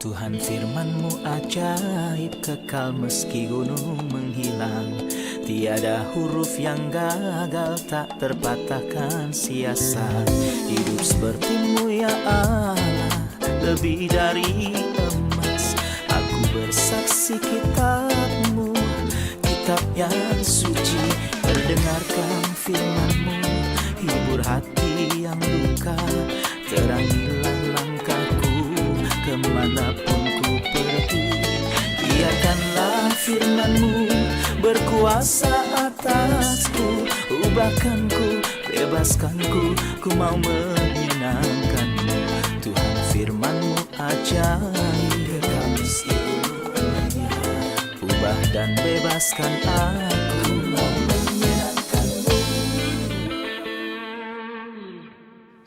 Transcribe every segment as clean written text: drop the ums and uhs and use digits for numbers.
Tuhan firman-Mu ajaib, kekal meski gunung menghilang. Tiada huruf yang gagal, tak terpatahkan sia-sia. Hidup seperti-Mu ya Allah, lebih dari emas. Aku bersaksi kitab-Mu, kitab yang suci. Terdengarkan firman-Mu, hibur hati yang luka. Terangilah langkahku kemanapun ku pergi. Biarkanlah firman-Mu berkuasa atasku. Ubahkanku, bebaskanku, ku mau menyenangkan-Mu. Tuhan firman-Mu ajaib, kami ubah dan bebaskan aku.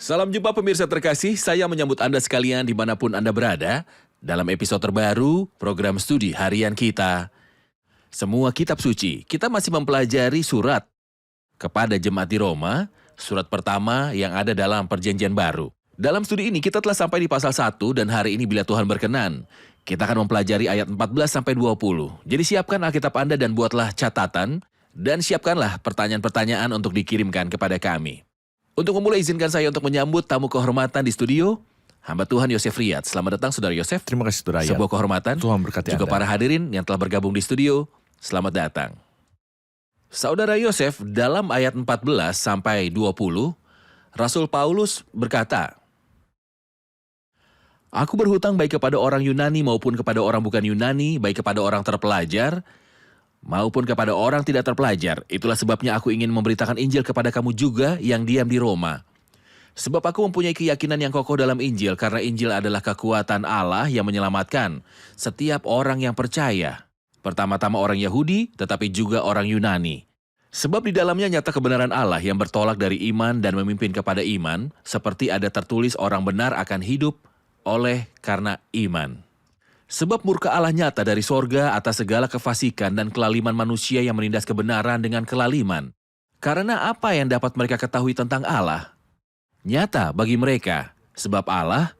Salam jumpa pemirsa terkasih, saya menyambut Anda sekalian dimanapun Anda berada dalam episode terbaru program studi harian kita. Semua kitab suci, kita masih mempelajari surat kepada jemaat di Roma, surat pertama yang ada dalam perjanjian baru. Dalam studi ini kita telah sampai di pasal 1 dan hari ini bila Tuhan berkenan, kita akan mempelajari ayat 14-20. Jadi siapkan Alkitab Anda dan buatlah catatan dan siapkanlah pertanyaan-pertanyaan untuk dikirimkan kepada kami. Untuk memulai, izinkan saya untuk menyambut tamu kehormatan di studio, hamba Tuhan Yosef Riyad. Selamat datang Saudara Yosef. Terima kasih Saudara Riyad. Sebuah kehormatan. Tuhan berkati Juga Anda. para hadirin yang telah bergabung di studio, selamat datang. Saudara Yosef, dalam ayat 14-20, Rasul Paulus berkata, "Aku berhutang baik kepada orang Yunani maupun kepada orang bukan Yunani, baik kepada orang terpelajar, maupun kepada orang tidak terpelajar. Itulah sebabnya aku ingin memberitakan Injil kepada kamu juga yang diam di Roma. Sebab aku mempunyai keyakinan yang kokoh dalam Injil, karena Injil adalah kekuatan Allah yang menyelamatkan setiap orang yang percaya. Pertama-tama orang Yahudi, tetapi juga orang Yunani. Sebab di dalamnya nyata kebenaran Allah yang bertolak dari iman dan memimpin kepada iman, seperti ada tertulis orang benar akan hidup oleh karena iman. Sebab murka Allah nyata dari sorga atas segala kefasikan dan kelaliman manusia yang menindas kebenaran dengan kelaliman. Karena apa yang dapat mereka ketahui tentang Allah? Nyata bagi mereka, sebab Allah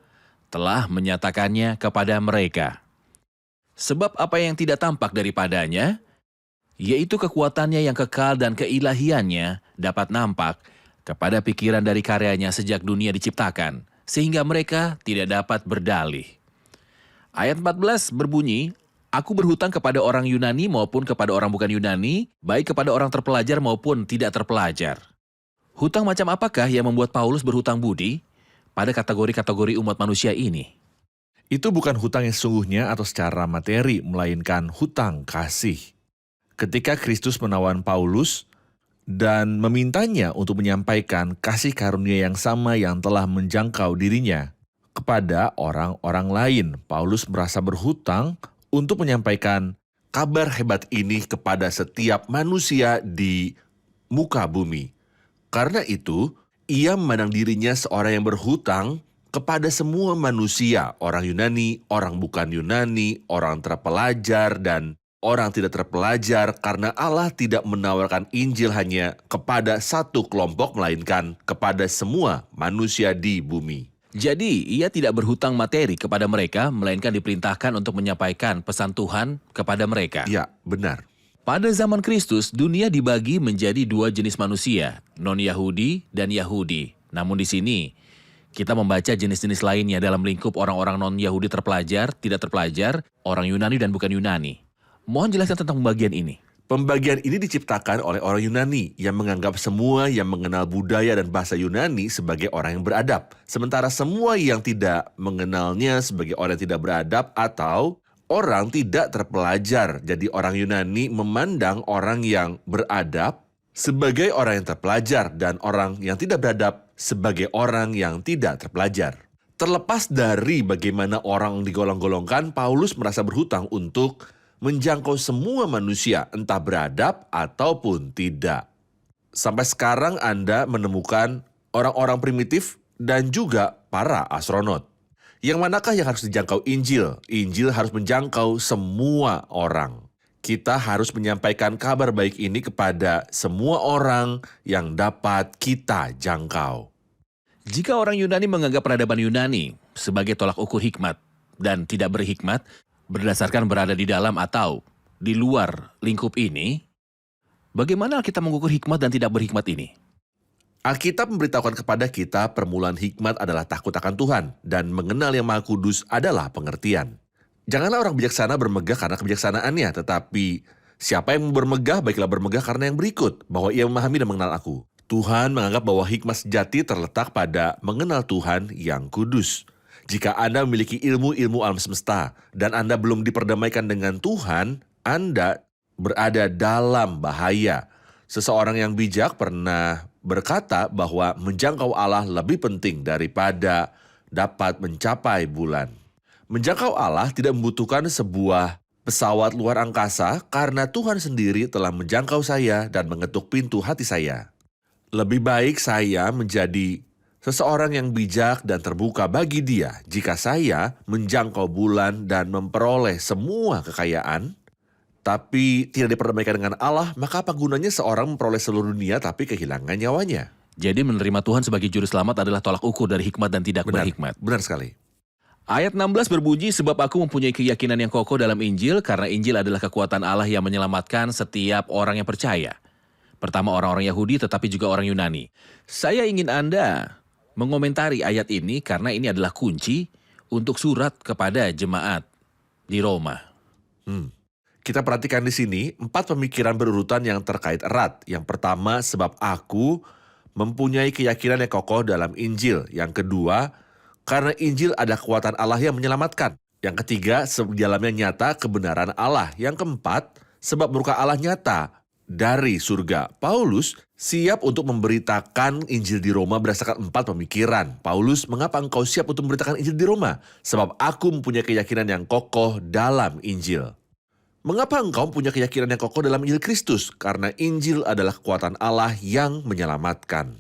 telah menyatakannya kepada mereka. Sebab apa yang tidak tampak daripadanya, yaitu kekuatannya yang kekal dan keilahiannya dapat nampak kepada pikiran dari karyanya sejak dunia diciptakan, sehingga mereka tidak dapat berdalih." Ayat 14 berbunyi, "Aku berhutang kepada orang Yunani maupun kepada orang bukan Yunani, baik kepada orang terpelajar maupun tidak terpelajar." Hutang macam apakah yang membuat Paulus berhutang budi pada kategori-kategori umat manusia ini? Itu bukan hutang yang sesungguhnya atau secara materi, melainkan hutang kasih. Ketika Kristus menawan Paulus dan memintanya untuk menyampaikan kasih karunia yang sama yang telah menjangkau dirinya kepada orang-orang lain, Paulus merasa berhutang untuk menyampaikan kabar hebat ini kepada setiap manusia di muka bumi. Karena itu, ia memandang dirinya seorang yang berhutang kepada semua manusia, orang Yunani, orang bukan Yunani, orang terpelajar, dan orang tidak terpelajar, karena Allah tidak menawarkan Injil hanya kepada satu kelompok, melainkan kepada semua manusia di bumi. Jadi, ia tidak berhutang materi kepada mereka, melainkan diperintahkan untuk menyampaikan pesan Tuhan kepada mereka. Ya, benar. Pada zaman Kristus, dunia dibagi menjadi dua jenis manusia, non-Yahudi dan Yahudi. Namun di sini, kita membaca jenis-jenis lainnya dalam lingkup orang-orang non-Yahudi terpelajar, tidak terpelajar, orang Yunani dan bukan Yunani. Mohon jelaskan tentang pembagian ini. Pembagian ini diciptakan oleh orang Yunani yang menganggap semua yang mengenal budaya dan bahasa Yunani sebagai orang yang beradab. Sementara semua yang tidak mengenalnya sebagai orang yang tidak beradab atau orang tidak terpelajar. Jadi orang Yunani memandang orang yang beradab sebagai orang yang terpelajar dan orang yang tidak beradab sebagai orang yang tidak terpelajar. Terlepas dari bagaimana orang digolong-golongkan, Paulus merasa berhutang untuk menjangkau semua manusia, entah beradab ataupun tidak. Sampai sekarang Anda menemukan orang-orang primitif dan juga para astronot. Yang manakah yang harus dijangkau Injil? Injil harus menjangkau semua orang. Kita harus menyampaikan kabar baik ini kepada semua orang yang dapat kita jangkau. Jika orang Yunani menganggap peradaban Yunani sebagai tolak ukur hikmat, dan tidak berhikmat berdasarkan berada di dalam atau di luar lingkup ini, bagaimana kita mengukur hikmat dan tidak berhikmat ini? Alkitab memberitahukan kepada kita permulaan hikmat adalah takut akan Tuhan dan mengenal Yang Maha Kudus adalah pengertian. Janganlah orang bijaksana bermegah karena kebijaksanaannya, tetapi siapa yang bermegah, baiklah bermegah karena yang berikut, bahwa ia memahami dan mengenal aku. Tuhan menganggap bahwa hikmat sejati terletak pada mengenal Tuhan yang kudus. Jika Anda memiliki ilmu-ilmu alam semesta dan Anda belum diperdamaikan dengan Tuhan, Anda berada dalam bahaya. Seseorang yang bijak pernah berkata bahwa menjangkau Allah lebih penting daripada dapat mencapai bulan. Menjangkau Allah tidak membutuhkan sebuah pesawat luar angkasa karena Tuhan sendiri telah menjangkau saya dan mengetuk pintu hati saya. Lebih baik saya menjadi seseorang yang bijak dan terbuka bagi Dia jika saya menjangkau bulan dan memperoleh semua kekayaan, tapi tidak diperdamaikan dengan Allah, maka apa gunanya seorang memperoleh seluruh dunia tapi kehilangan nyawanya? Jadi menerima Tuhan sebagai juru selamat adalah tolak ukur dari hikmat dan tidak berhikmat. Benar sekali. Ayat 16 berbunyi, sebab aku mempunyai keyakinan yang kokoh dalam Injil, karena Injil adalah kekuatan Allah yang menyelamatkan setiap orang yang percaya. Pertama orang-orang Yahudi tetapi juga orang Yunani. Saya ingin Anda mengomentari ayat ini karena ini adalah kunci untuk surat kepada jemaat di Roma. Kita perhatikan di sini 4 pemikiran berurutan yang terkait erat. Yang pertama, sebab aku mempunyai keyakinan yang kokoh dalam Injil. Yang kedua, karena Injil ada kekuatan Allah yang menyelamatkan. Yang ketiga, sebab di dalamnya nyata kebenaran Allah. Yang keempat, sebab murka Allah nyata dari surga. Paulus siap untuk memberitakan Injil di Roma berdasarkan 4 pemikiran. Paulus, mengapa engkau siap untuk memberitakan Injil di Roma? Sebab aku mempunyai keyakinan yang kokoh dalam Injil. Mengapa engkau punya keyakinan yang kokoh dalam Injil Kristus? Karena Injil adalah kekuatan Allah yang menyelamatkan.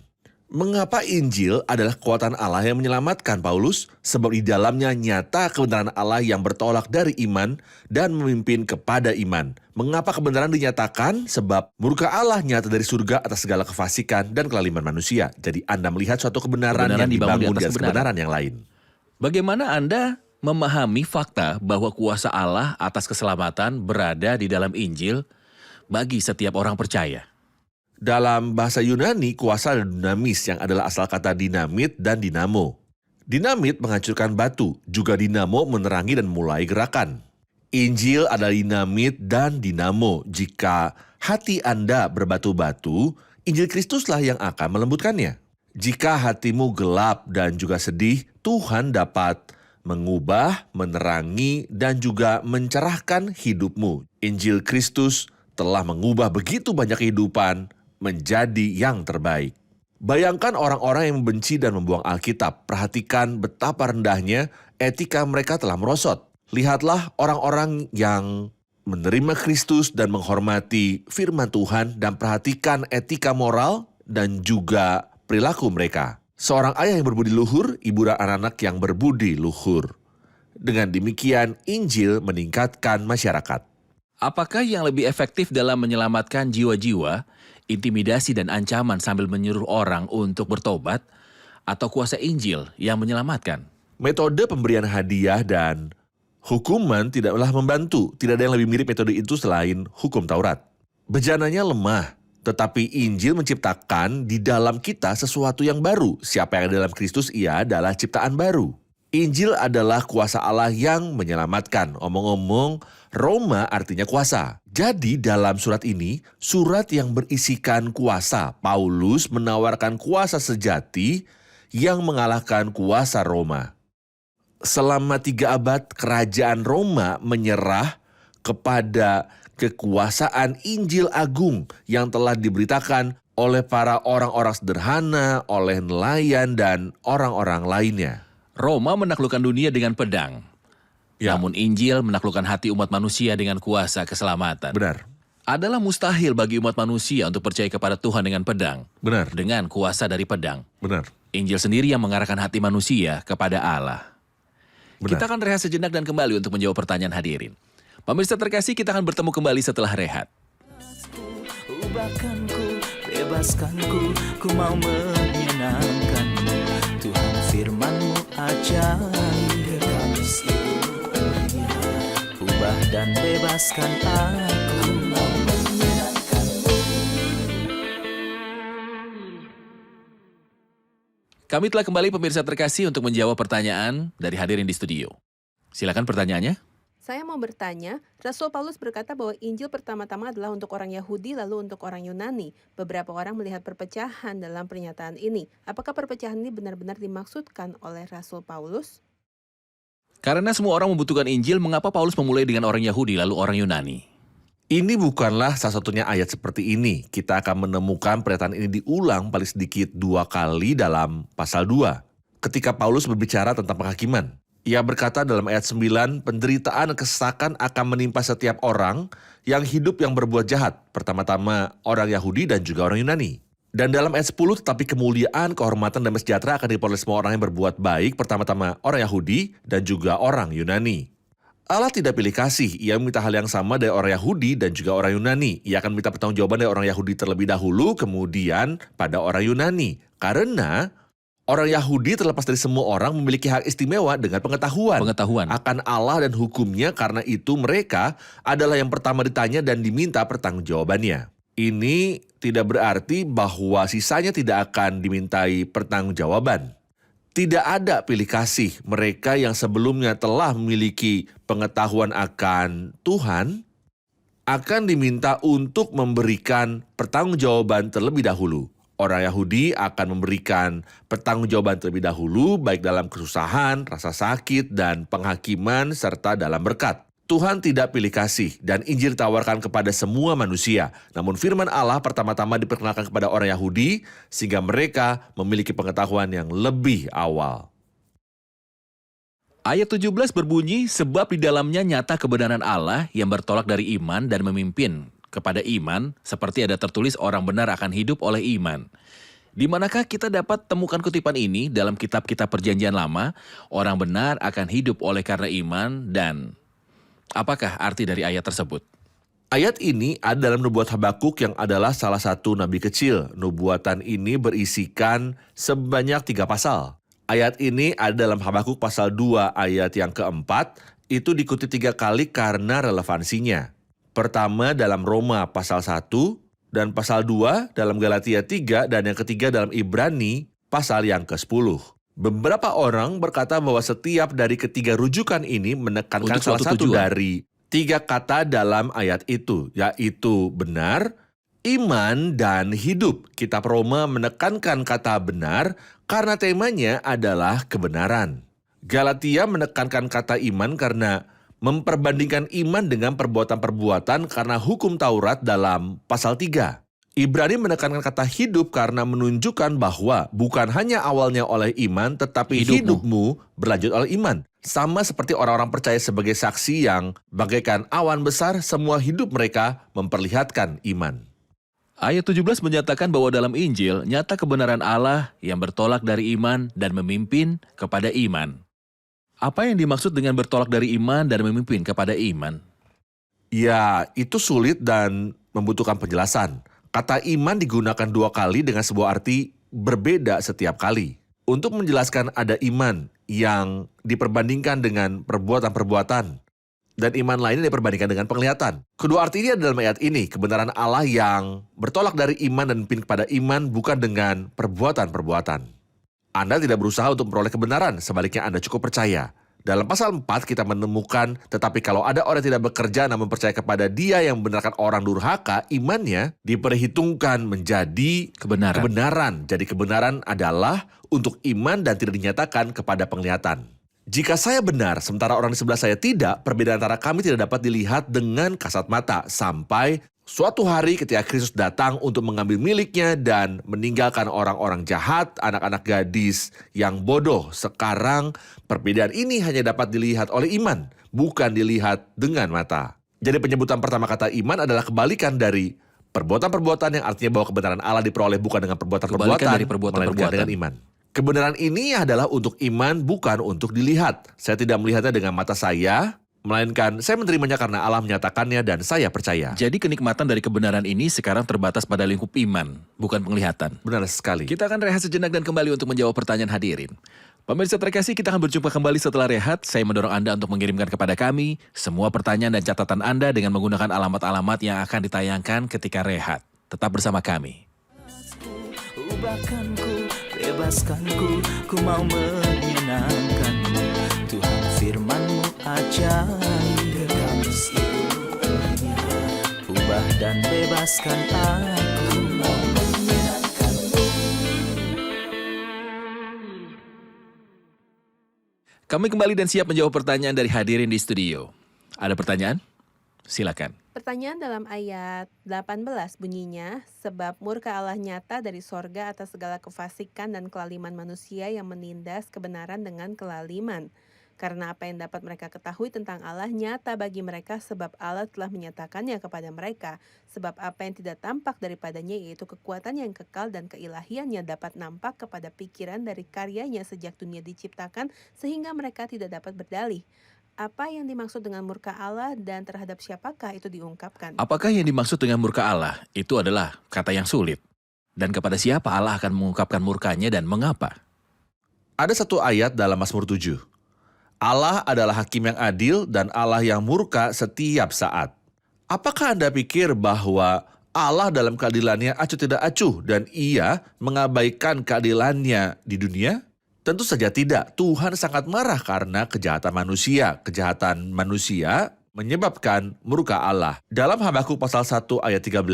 Mengapa Injil adalah kekuatan Allah yang menyelamatkan, Paulus? Sebab di dalamnya nyata kebenaran Allah yang bertolak dari iman dan memimpin kepada iman. Mengapa kebenaran dinyatakan? Sebab murka Allah nyata dari surga atas segala kefasikan dan kelaliman manusia. Jadi Anda melihat suatu kebenaran yang dibangun di atas kebenaran yang lain. Bagaimana Anda memahami fakta bahwa kuasa Allah atas keselamatan berada di dalam Injil bagi setiap orang percaya? Dalam bahasa Yunani, kuasa adalah dinamis yang adalah asal kata dinamit dan dinamo. Dinamit menghancurkan batu, juga dinamo menerangi dan mulai gerakan. Injil adalah dinamit dan dinamo. Jika hati Anda berbatu-batu, Injil Kristuslah yang akan melembutkannya. Jika hatimu gelap dan juga sedih, Tuhan dapat mengubah, menerangi, dan juga mencerahkan hidupmu. Injil Kristus telah mengubah begitu banyak kehidupan menjadi yang terbaik. Bayangkan orang-orang yang membenci dan membuang Alkitab. Perhatikan betapa rendahnya etika mereka telah merosot. Lihatlah orang-orang yang menerima Kristus dan menghormati firman Tuhan dan perhatikan etika moral dan juga perilaku mereka. Seorang ayah yang berbudi luhur, ibu dan anak-anak yang berbudi luhur. Dengan demikian, Injil meningkatkan masyarakat. Apakah yang lebih efektif dalam menyelamatkan jiwa-jiwa, intimidasi dan ancaman sambil menyuruh orang untuk bertobat, atau kuasa Injil yang menyelamatkan? Metode pemberian hadiah dan hukuman tidaklah membantu. Tidak ada yang lebih mirip metode itu selain hukum Taurat. Bejananya lemah, tetapi Injil menciptakan di dalam kita sesuatu yang baru. Siapa yang ada dalam Kristus, ia adalah ciptaan baru. Injil adalah kuasa Allah yang menyelamatkan. Omong-omong, Roma artinya kuasa. Jadi dalam surat ini, surat yang berisikan kuasa. Paulus menawarkan kuasa sejati yang mengalahkan kuasa Roma. Selama 3 abad, kerajaan Roma menyerah kepada kekuasaan Injil Agung yang telah diberitakan oleh para orang-orang sederhana, oleh nelayan, dan orang-orang lainnya. Roma menaklukkan dunia dengan pedang. Ya. Namun Injil menaklukkan hati umat manusia dengan kuasa keselamatan. Benar. Adalah mustahil bagi umat manusia untuk percaya kepada Tuhan dengan pedang. Benar. Dengan kuasa dari pedang. Benar. Injil sendiri yang mengarahkan hati manusia kepada Allah. Benar. Kita akan rehat sejenak dan kembali untuk menjawab pertanyaan hadirin. Pemirsa terkasih, kita akan bertemu kembali setelah rehat. Ubahkanku, bebaskanku, ku mau menyenangkanmu. Tuhan firman-Mu ajaib, kekal meski bebaskan aku. Kami telah kembali pemirsa terkasih untuk menjawab pertanyaan dari hadirin di studio. Silakan pertanyaannya. Saya mau bertanya, Rasul Paulus berkata bahwa Injil pertama-tama adalah untuk orang Yahudi lalu untuk orang Yunani. Beberapa orang melihat perpecahan dalam pernyataan ini. Apakah perpecahan ini benar-benar dimaksudkan oleh Rasul Paulus? Karena semua orang membutuhkan Injil, mengapa Paulus memulai dengan orang Yahudi lalu orang Yunani? Ini bukanlah salah satunya ayat seperti ini. Kita akan menemukan pernyataan ini diulang paling sedikit 2 kali dalam pasal 2. Ketika Paulus berbicara tentang penghakiman. Ia berkata dalam ayat 9, penderitaan dan kesesakan akan menimpa setiap orang yang hidup yang berbuat jahat. Pertama-tama orang Yahudi dan juga orang Yunani. Dan dalam ayat 10, tetapi kemuliaan, kehormatan, dan sejahtera akan diperoleh semua orang yang berbuat baik. Pertama-tama orang Yahudi dan juga orang Yunani. Allah tidak pilih kasih, ia minta hal yang sama dari orang Yahudi dan juga orang Yunani. Ia akan minta pertanggungjawaban dari orang Yahudi terlebih dahulu, kemudian pada orang Yunani. Karena orang Yahudi terlepas dari semua orang memiliki hak istimewa dengan pengetahuan akan Allah dan hukumnya, karena itu mereka adalah yang pertama ditanya dan diminta pertanggungjawabannya. Ini tidak berarti bahwa sisanya tidak akan dimintai pertanggungjawaban. Tidak ada pilih kasih. Mereka yang sebelumnya telah memiliki pengetahuan akan Tuhan akan diminta untuk memberikan pertanggungjawaban terlebih dahulu. Orang Yahudi akan memberikan pertanggungjawaban terlebih dahulu, baik dalam kesusahan, rasa sakit, dan penghakiman, serta dalam berkat. Tuhan tidak pilih kasih dan Injil ditawarkan kepada semua manusia. Namun firman Allah pertama-tama diperkenalkan kepada orang Yahudi sehingga mereka memiliki pengetahuan yang lebih awal. Ayat 17 berbunyi, sebab di dalamnya nyata kebenaran Allah yang bertolak dari iman dan memimpin kepada iman, seperti ada tertulis orang benar akan hidup oleh iman. Di manakah kita dapat temukan kutipan ini dalam kitab-kitab Perjanjian Lama? Orang benar akan hidup oleh karena iman, dan apakah arti dari ayat tersebut? Ayat ini ada dalam nubuat Habakuk yang adalah salah satu nabi kecil. Nubuatan ini berisikan sebanyak 3 pasal. Ayat ini ada dalam Habakuk pasal 2 ayat yang keempat, itu dikutip 3 kali karena relevansinya. Pertama dalam Roma pasal 1, dan pasal 2 dalam Galatia 3, dan yang ketiga dalam Ibrani pasal yang ke-10. Beberapa orang berkata bahwa setiap dari ketiga rujukan ini menekankan salah satu dari 3 kata dalam ayat itu, yaitu benar, iman, dan hidup. Kitab Roma menekankan kata benar karena temanya adalah kebenaran. Galatia menekankan kata iman karena memperbandingkan iman dengan perbuatan-perbuatan karena hukum Taurat dalam pasal 3. Ibrani menekankan kata hidup karena menunjukkan bahwa bukan hanya awalnya oleh iman, tetapi hidupmu berlanjut oleh iman. Sama seperti orang-orang percaya sebagai saksi yang bagaikan awan besar, semua hidup mereka memperlihatkan iman. Ayat 17 menyatakan bahwa dalam Injil, nyata kebenaran Allah yang bertolak dari iman dan memimpin kepada iman. Apa yang dimaksud dengan bertolak dari iman dan memimpin kepada iman? Ya, itu sulit dan membutuhkan penjelasan. Kata iman digunakan 2 kali dengan sebuah arti berbeda setiap kali. Untuk menjelaskan ada iman yang diperbandingkan dengan perbuatan-perbuatan, dan iman lainnya diperbandingkan dengan penglihatan. Kedua arti ini ada dalam ayat ini, kebenaran Allah yang bertolak dari iman dan memimpin kepada iman bukan dengan perbuatan-perbuatan. Anda tidak berusaha untuk memperoleh kebenaran, sebaliknya Anda cukup percaya. Dalam pasal 4 kita menemukan, tetapi kalau ada orang yang tidak bekerja namun percaya kepada Dia yang membenarkan orang durhaka, imannya diperhitungkan menjadi kebenaran. Jadi kebenaran adalah untuk iman dan tidak dinyatakan kepada penglihatan. Jika saya benar, sementara orang di sebelah saya tidak, perbedaan antara kami tidak dapat dilihat dengan kasat mata, sampai suatu hari ketika Kristus datang untuk mengambil miliknya dan meninggalkan orang-orang jahat, anak-anak gadis yang bodoh. Sekarang perbedaan ini hanya dapat dilihat oleh iman, bukan dilihat dengan mata. Jadi penyebutan pertama kata iman adalah kebalikan dari perbuatan-perbuatan yang artinya bahwa kebenaran Allah diperoleh bukan dengan perbuatan-perbuatan, melainkan dengan iman. Kebenaran ini adalah untuk iman, bukan untuk dilihat. Saya tidak melihatnya dengan mata saya, melainkan saya menerimanya karena Allah menyatakannya dan saya percaya. Jadi kenikmatan dari kebenaran ini sekarang terbatas pada lingkup iman, bukan penglihatan. Benar sekali. Kita akan rehat sejenak dan kembali untuk menjawab pertanyaan hadirin. Pemirsa terkasih, kita akan berjumpa kembali setelah rehat. Saya mendorong Anda untuk mengirimkan kepada kami semua pertanyaan dan catatan Anda dengan menggunakan alamat-alamat yang akan ditayangkan ketika rehat. Tetap bersama kami. Ubahkanku, bebaskanku, ku mau menyenangkanmu. Tuhan firman-Mu ajaib, kekal seluruhnya. Ubah dan bebaskan aku, mau menyenangkanmu. Kami kembali dan siap menjawab pertanyaan dari hadirin di studio. Ada pertanyaan? Silakan. Pertanyaan dalam ayat 18 bunyinya, sebab murka Allah nyata dari sorga atas segala kefasikan dan kelaliman manusia yang menindas kebenaran dengan kelaliman. Karena apa yang dapat mereka ketahui tentang Allah nyata bagi mereka sebab Allah telah menyatakannya kepada mereka. Sebab apa yang tidak tampak daripadanya yaitu kekuatan yang kekal dan keilahiannya dapat nampak kepada pikiran dari karyanya sejak dunia diciptakan sehingga mereka tidak dapat berdalih. Apa yang dimaksud dengan murka Allah dan terhadap siapakah itu diungkapkan? Apakah yang dimaksud dengan murka Allah? Itu adalah kata yang sulit. Dan kepada siapa Allah akan mengungkapkan murkanya dan mengapa? Ada satu ayat dalam Mazmur 7. Allah adalah hakim yang adil dan Allah yang murka setiap saat. Apakah Anda pikir bahwa Allah dalam keadilannya acuh tidak acuh dan Ia mengabaikan keadilannya di dunia? Tentu saja tidak. Tuhan sangat marah karena kejahatan manusia. Kejahatan manusia menyebabkan murka Allah. Dalam Habakuk pasal 1 ayat 13,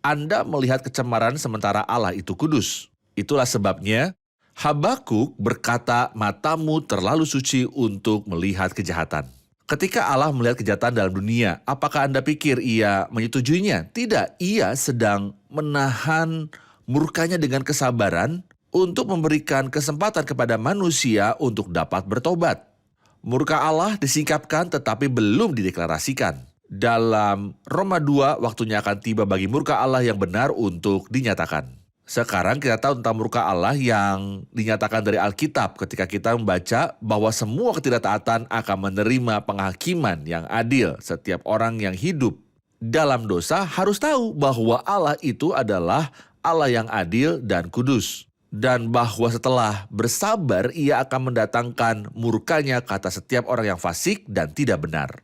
Anda melihat kecemaran sementara Allah itu kudus. Itulah sebabnya Habakuk berkata, matamu terlalu suci untuk melihat kejahatan. Ketika Allah melihat kejahatan dalam dunia, apakah Anda pikir Ia menyetujuinya? Tidak, Ia sedang menahan murkanya dengan kesabaran untuk memberikan kesempatan kepada manusia untuk dapat bertobat. Murka Allah disingkapkan tetapi belum dideklarasikan. Dalam Roma 2, waktunya akan tiba bagi murka Allah yang benar untuk dinyatakan. Sekarang kita tahu tentang murka Allah yang dinyatakan dari Alkitab ketika kita membaca bahwa semua ketidaktaatan akan menerima penghakiman yang adil. Setiap orang yang hidup dalam dosa harus tahu bahwa Allah itu adalah Allah yang adil dan kudus. Dan bahwa setelah bersabar, Ia akan mendatangkan murkanya ke atas setiap orang yang fasik dan tidak benar.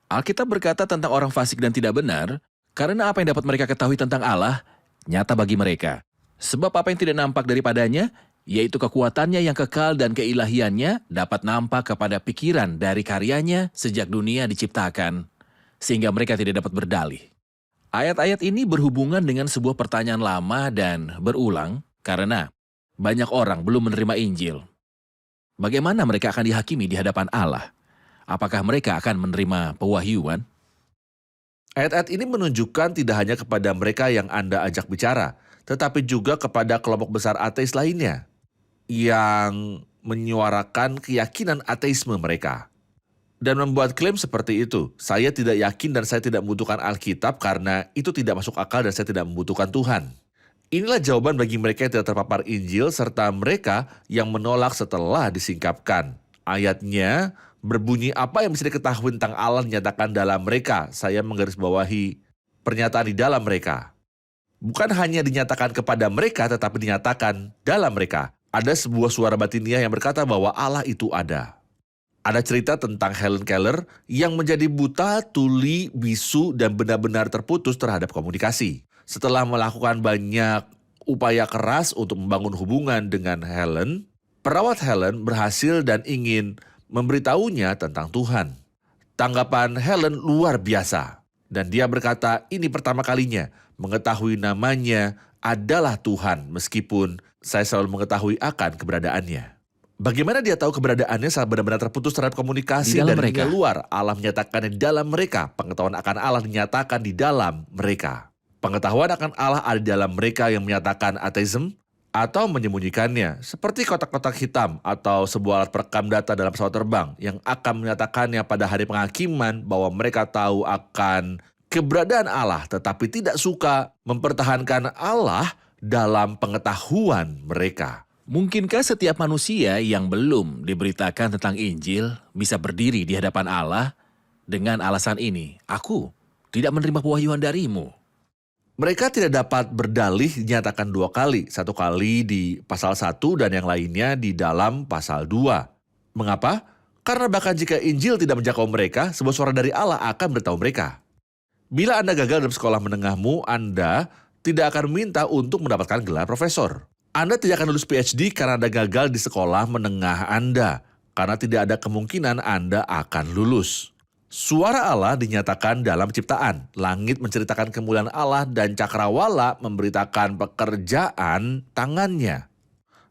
Alkitab berkata tentang orang fasik dan tidak benar, karena apa yang dapat mereka ketahui tentang Allah, nyata bagi mereka. Sebab apa yang tidak nampak daripadanya, yaitu kekuatannya yang kekal dan keilahiannya, dapat nampak kepada pikiran dari karyanya sejak dunia diciptakan, sehingga mereka tidak dapat berdalih. Ayat-ayat ini berhubungan dengan sebuah pertanyaan lama dan berulang, karena banyak orang belum menerima Injil. Bagaimana mereka akan dihakimi di hadapan Allah? Apakah mereka akan menerima pewahyuan? Ayat-ayat ini menunjukkan tidak hanya kepada mereka yang Anda ajak bicara, tetapi juga kepada kelompok besar ateis lainnya yang menyuarakan keyakinan ateisme mereka. Dan membuat klaim seperti itu, saya tidak yakin dan saya tidak membutuhkan Alkitab karena itu tidak masuk akal dan saya tidak membutuhkan Tuhan. Inilah jawaban bagi mereka yang tidak terpapar Injil serta mereka yang menolak setelah disingkapkan. Ayatnya berbunyi apa yang bisa diketahui tentang Allah dinyatakan dalam mereka. Saya menggarisbawahi pernyataan di dalam mereka. Bukan hanya dinyatakan kepada mereka tetapi dinyatakan dalam mereka. Ada sebuah suara batiniah yang berkata bahwa Allah itu ada. Ada cerita tentang Helen Keller yang menjadi buta, tuli, bisu, dan benar-benar terputus terhadap komunikasi. Setelah melakukan banyak upaya keras untuk membangun hubungan dengan Helen, perawat Helen berhasil dan ingin memberitahunya tentang Tuhan. Tanggapan Helen luar biasa. Dan dia berkata, ini pertama kalinya mengetahui namanya adalah Tuhan meskipun saya selalu mengetahui akan keberadaannya. Bagaimana dia tahu keberadaannya saat benar-benar terputus terhadap komunikasi Di dalam dari mereka. dunia luar? Allah menyatakannya di dalam mereka. Pengetahuan akan Allah dinyatakan di dalam mereka. Pengetahuan akan Allah ada di dalam mereka yang menyatakan ateisme atau menyembunyikannya. Seperti kotak-kotak hitam atau sebuah alat perekam data dalam pesawat terbang yang akan menyatakannya pada hari penghakiman bahwa mereka tahu akan keberadaan Allah tetapi tidak suka mempertahankan Allah dalam pengetahuan mereka. Mungkinkah setiap manusia yang belum diberitakan tentang Injil bisa berdiri di hadapan Allah dengan alasan ini, aku tidak menerima pewahyuan darimu? Mereka tidak dapat berdalih dinyatakan 2 kali. 1 kali di pasal 1 dan yang lainnya di dalam pasal 2. Mengapa? Karena bahkan jika Injil tidak menjangkau mereka, sebuah suara dari Allah akan beritahu mereka. Bila Anda gagal dalam sekolah menengahmu, Anda tidak akan minta untuk mendapatkan gelar profesor. Anda tidak akan lulus PhD karena Anda gagal di sekolah menengah Anda, karena tidak ada kemungkinan Anda akan lulus. Suara Allah dinyatakan dalam ciptaan. Langit menceritakan kemuliaan Allah dan cakrawala memberitakan pekerjaan tangannya.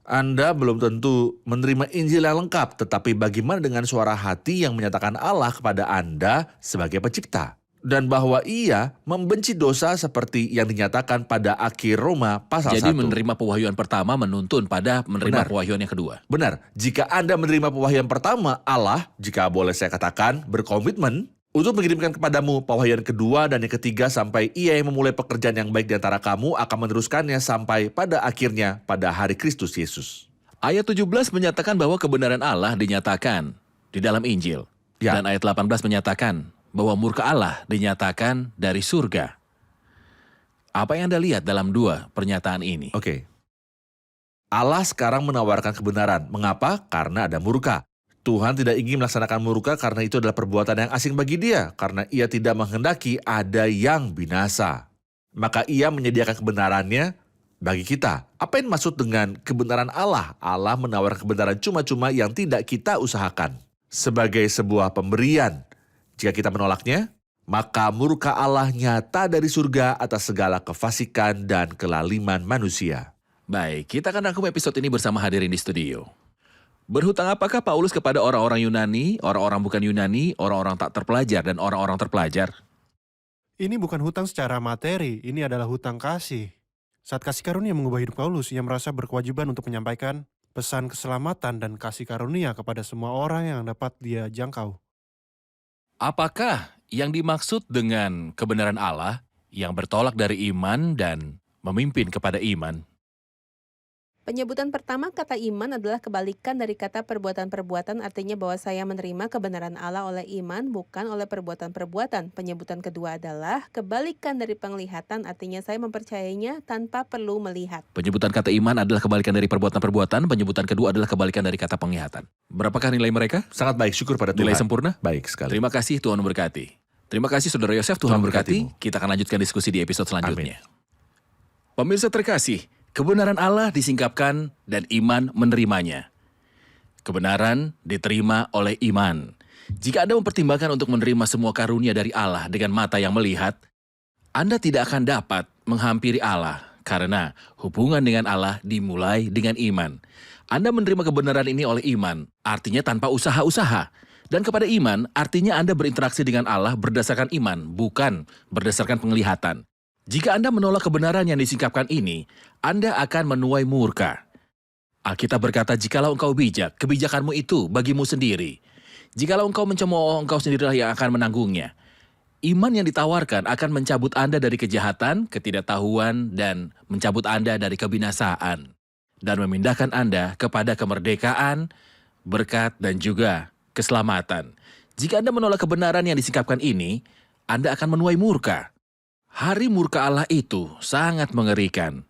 Anda belum tentu menerima Injil yang lengkap, tetapi bagaimana dengan suara hati yang menyatakan Allah kepada Anda sebagai pencipta? Dan bahwa ia membenci dosa seperti yang dinyatakan pada akhir Roma pasal 1. Jadi menerima pewahyuan pertama menuntun pada menerima Benar. pewahyuan yang kedua. Benar, jika Anda menerima pewahyuan pertama, Allah, jika boleh saya katakan, berkomitmen untuk mengirimkan kepadamu pewahyuan kedua dan yang ketiga sampai ia yang memulai pekerjaan yang baik di antara kamu akan meneruskannya sampai pada akhirnya pada hari Kristus Yesus. Ayat 17 menyatakan bahwa kebenaran Allah dinyatakan di dalam Injil. Ya. Dan ayat 18 menyatakan bahwa murka Allah dinyatakan dari surga. Apa yang Anda lihat dalam 2 pernyataan ini? Oke. Allah sekarang menawarkan kebenaran. Mengapa? Karena ada murka. Tuhan tidak ingin melaksanakan murka karena itu adalah perbuatan yang asing bagi dia. Karena ia tidak menghendaki ada yang binasa. Maka ia menyediakan kebenarannya bagi kita. Apa yang maksud dengan kebenaran Allah? Allah menawarkan kebenaran cuma-cuma yang tidak kita usahakan. Sebagai sebuah pemberian. Jika kita menolaknya, maka murka Allah nyata dari surga atas segala kefasikan dan kelaliman manusia. Baik, kita akan rangkum episode ini bersama hadirin di studio. Berhutang apakah Paulus kepada orang-orang Yunani, orang-orang bukan Yunani, orang-orang tak terpelajar, dan orang-orang terpelajar? Ini bukan hutang secara materi, ini adalah hutang kasih. Saat kasih karunia mengubah hidup Paulus, ia merasa berkewajiban untuk menyampaikan pesan keselamatan dan kasih karunia kepada semua orang yang dapat dia jangkau. Apakah yang dimaksud dengan kebenaran Allah yang bertolak dari iman dan memimpin kepada iman? Penyebutan pertama kata iman adalah kebalikan dari kata perbuatan-perbuatan, artinya bahwa saya menerima kebenaran Allah oleh iman, bukan oleh perbuatan-perbuatan. Penyebutan kedua adalah kebalikan dari penglihatan, artinya saya mempercayainya tanpa perlu melihat. Penyebutan kata iman adalah kebalikan dari perbuatan-perbuatan, penyebutan kedua adalah kebalikan dari kata penglihatan. Berapakah nilai mereka? Sangat baik, syukur pada Tuhan. Nilai sempurna? Baik sekali. Terima kasih, Tuhan memberkati. Terima kasih Saudara Yosef, Tuhan Tuhan memberkati. memberkatimu. Kita akan lanjutkan diskusi di episode selanjutnya. Pemirsa terkasih, kebenaran Allah disingkapkan dan iman menerimanya. Kebenaran diterima oleh iman. Jika Anda mempertimbangkan untuk menerima semua karunia dari Allah dengan mata yang melihat, Anda tidak akan dapat menghampiri Allah karena hubungan dengan Allah dimulai dengan iman. Anda menerima kebenaran ini oleh iman, artinya tanpa usaha-usaha. Dan kepada iman, artinya Anda berinteraksi dengan Allah berdasarkan iman, bukan berdasarkan penglihatan. Jika Anda menolak kebenaran yang disingkapkan ini, Anda akan menuai murka. Alkitab berkata, jikalau engkau bijak, kebijakanmu itu bagimu sendiri. Jikalau engkau mencemooh, engkau sendirilah yang akan menanggungnya. Iman yang ditawarkan akan mencabut Anda dari kejahatan, ketidaktahuan, dan mencabut Anda dari kebinasaan. Dan memindahkan Anda kepada kemerdekaan, berkat, dan juga keselamatan. Jika Anda menolak kebenaran yang disingkapkan ini, Anda akan menuai murka. Hari murka Allah itu sangat mengerikan.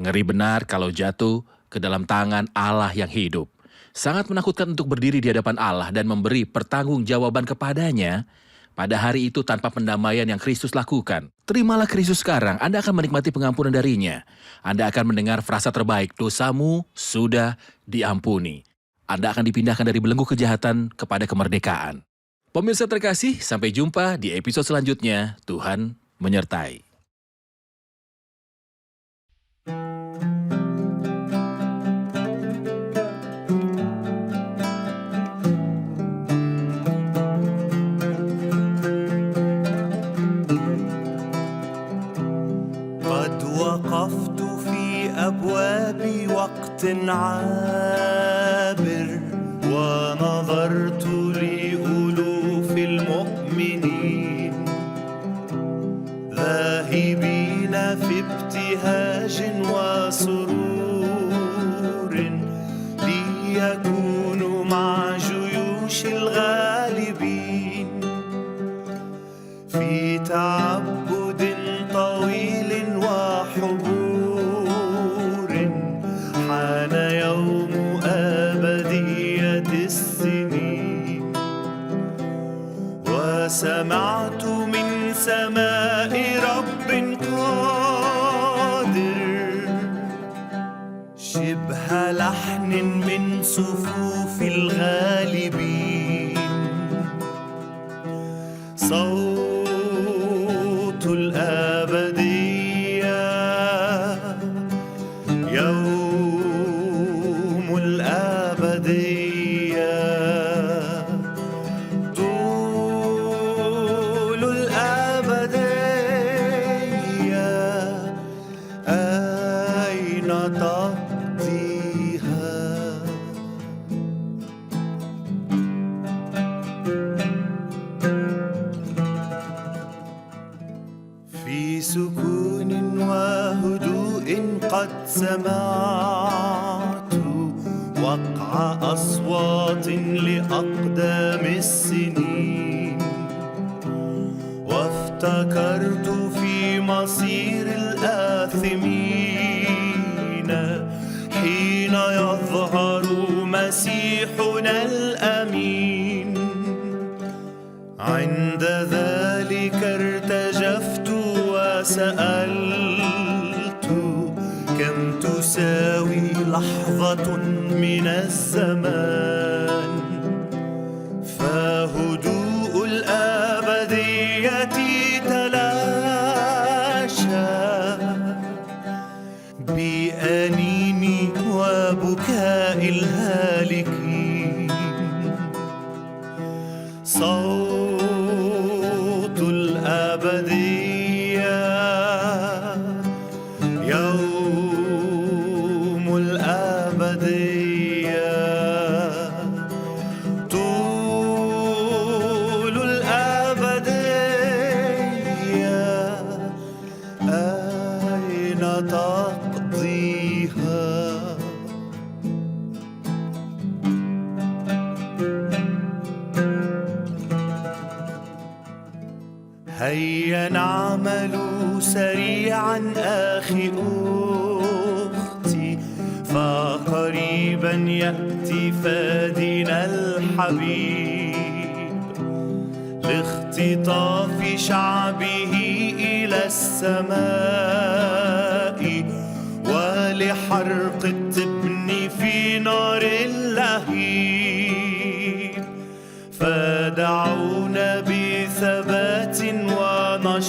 Ngeri benar kalau jatuh ke dalam tangan Allah yang hidup. Sangat menakutkan untuk berdiri di hadapan Allah dan memberi pertanggungjawaban kepadanya pada hari itu tanpa pendamaian yang Kristus lakukan. Terimalah Kristus sekarang, Anda akan menikmati pengampunan darinya. Anda akan mendengar frasa terbaik, dosamu sudah diampuni. Anda akan dipindahkan dari belenggu kejahatan kepada kemerdekaan. Pemirsa terkasih, sampai jumpa di episode selanjutnya. Tuhan menyertai. قد وقفت في أبواب وقت عابر ونظرت لألوف المؤمنين ذاهبين في ابتهاج وسرور ليكونوا مع جيوش الغالبين في تعبد طويل سمعت من سماء رب قادر شبه لحن من صفوف الغالبين صوت الأبدية يوم الأبدية طول الأبدية أين تقضيها في سكون وهدوء قد سمعت وقع أصوات لأقدام السنين وافتكرت في مصير الآثمين حين يظهر مسيحنا الأمين عند ذلك ارتجفت وسألت كم تساوي لحظة من الزمان فهدوء الأبدية تلاشى بأنيني وبكاء الهالكين صوت الأبدية يوم الأبدية طول الأبدية أين تقضيها هيا نعمل سريعا أخي أختي فقريبا يأتي فادنا الحبيب لاختطاف شعبه إلى السماء ولحرق التبن في نار اللهيب فدعونا بثبات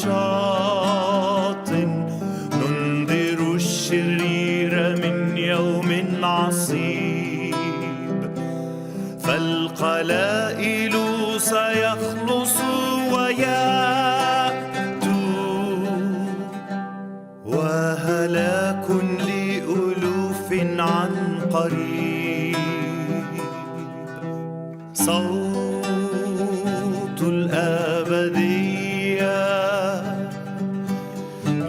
ونشاط ننذر الشرير من يوم عصيب فالقلائل سيخلص ويأتوا وهلاك لألوف عن قريب صوت الأبدية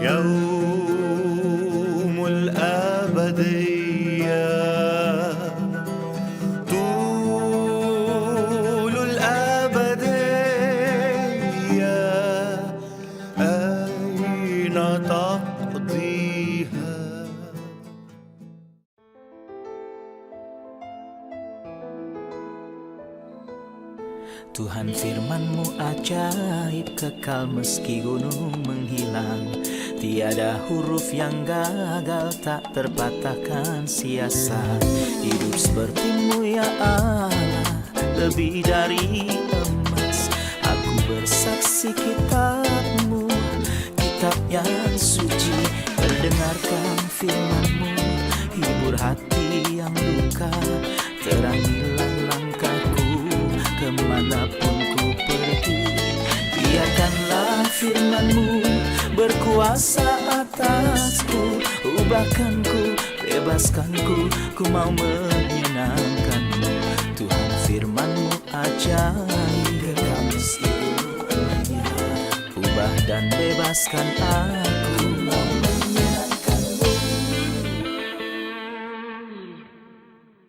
يوم الأبدية طول الأبدية أين تقضيها Tuhan firman-Mu ajaib kekal meski gunung menghilang. Tiada huruf yang gagal tak terpatahkan siasat. Hidup seperti-Mu ya Allah lebih dari emas. Aku bersaksi kitab-Mu, kitab yang suci. Mendengarkan firman-Mu, hibur hati yang duka. Terangilah langkahku kemanapun ku pergi. Biarkanlah firman-Mu berkuasa atasku. Ubahkanku, bebaskanku, ku mau menyenangkan-Mu. Tuhan firman-Mu ajaib, ubah dan bebaskan aku.